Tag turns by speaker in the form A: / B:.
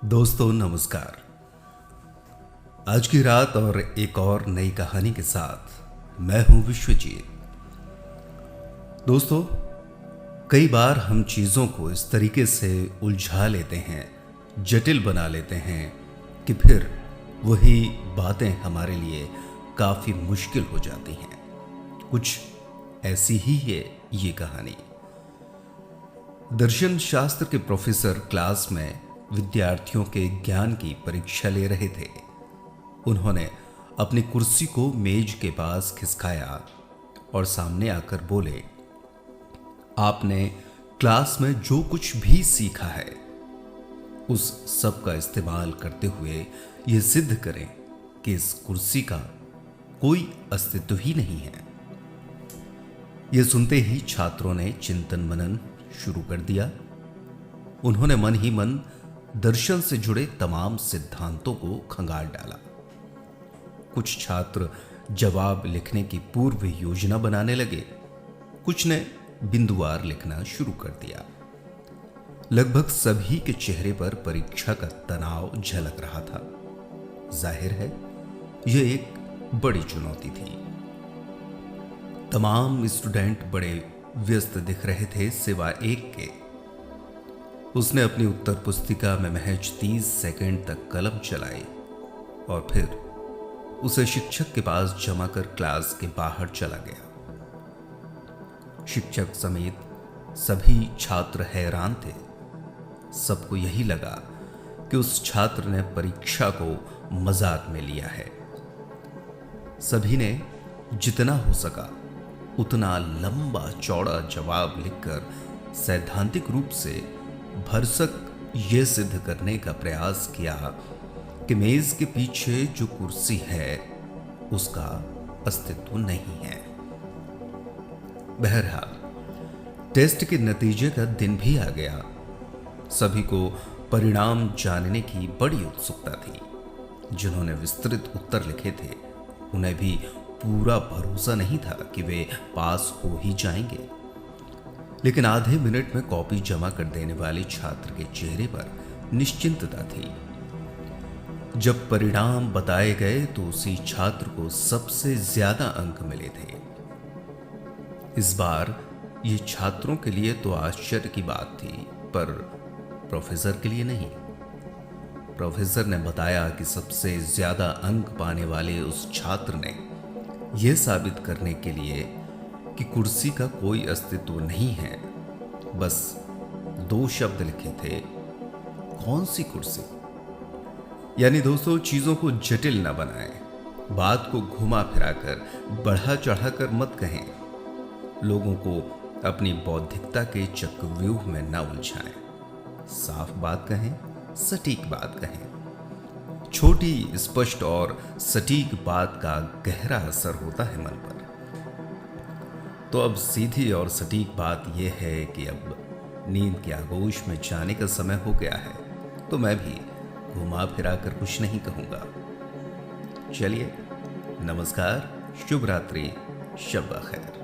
A: दोस्तों नमस्कार। आज की रात और एक और नई कहानी के साथ मैं हूं विश्वजीत। दोस्तों, कई बार हम चीजों को इस तरीके से उलझा लेते हैं, जटिल बना लेते हैं कि फिर वही बातें हमारे लिए काफी मुश्किल हो जाती हैं। कुछ ऐसी ही है ये कहानी। दर्शन शास्त्र के प्रोफेसर क्लास में विद्यार्थियों के ज्ञान की परीक्षा ले रहे थे। उन्होंने अपनी कुर्सी को मेज के पास खिसकाया और सामने आकर बोले, आपने क्लास में जो कुछ भी सीखा है उस सब का इस्तेमाल करते हुए यह सिद्ध करें कि इस कुर्सी का कोई अस्तित्व ही नहीं है। यह सुनते ही छात्रों ने चिंतन मनन शुरू कर दिया। उन्होंने मन ही मन दर्शन से जुड़े तमाम सिद्धांतों को खंगाल डाला। कुछ छात्र जवाब लिखने की पूर्व योजना बनाने लगे, कुछ ने बिंदुवार लिखना शुरू कर दिया। लगभग सभी के चेहरे पर परीक्षा का तनाव झलक रहा था। जाहिर है यह एक बड़ी चुनौती थी। तमाम स्टूडेंट बड़े व्यस्त दिख रहे थे सिवा एक के। उसने अपनी उत्तर पुस्तिका में महज 30 सेकंड तक कलम चलाई और फिर उसे शिक्षक के पास जमा कर क्लास के बाहर चला गया। शिक्षक समेत सभी छात्र हैरान थे। सबको यही लगा कि उस छात्र ने परीक्षा को मजाक में लिया है। सभी ने जितना हो सका उतना लंबा चौड़ा जवाब लिखकर सैद्धांतिक रूप से भरसक यह सिद्ध करने का प्रयास किया कि मेज के पीछे जो कुर्सी है उसका अस्तित्व नहीं है। बहरहाल टेस्ट के नतीजे का दिन भी आ गया। सभी को परिणाम जानने की बड़ी उत्सुकता थी। जिन्होंने विस्तृत उत्तर लिखे थे उन्हें भी पूरा भरोसा नहीं था कि वे पास हो ही जाएंगे। लेकिन आधे मिनट में कॉपी जमा कर देने वाले छात्र के चेहरे पर निश्चिंतता थी। जब परिणाम बताए गए तो उसी छात्र को सबसे ज्यादा अंक मिले थे। इस बार ये छात्रों के लिए तो आश्चर्य की बात थी, पर प्रोफेसर के लिए नहीं। प्रोफेसर ने बताया कि सबसे ज्यादा अंक पाने वाले उस छात्र ने यह साबित करने के लिए कि कुर्सी का कोई अस्तित्व नहीं है, बस 2 शब्द लिखे थे, कौन सी कुर्सी। यानी दोस्तों, चीजों को जटिल न बनाएं, बात को घुमा फिराकर बढ़ा चढ़ाकर मत कहें, लोगों को अपनी बौद्धिकता के चक्रव्यूह में न उलझाएं। साफ बात कहें, सटीक बात कहें। छोटी, स्पष्ट और सटीक बात का गहरा असर होता है मन पर। तो अब सीधी और सटीक बात यह है कि अब नींद के आगोश में जाने का समय हो गया है, तो मैं भी घुमा फिरा कर कुछ नहीं कहूंगा। चलिए, नमस्कार, शुभ रात्रि, शब खैर।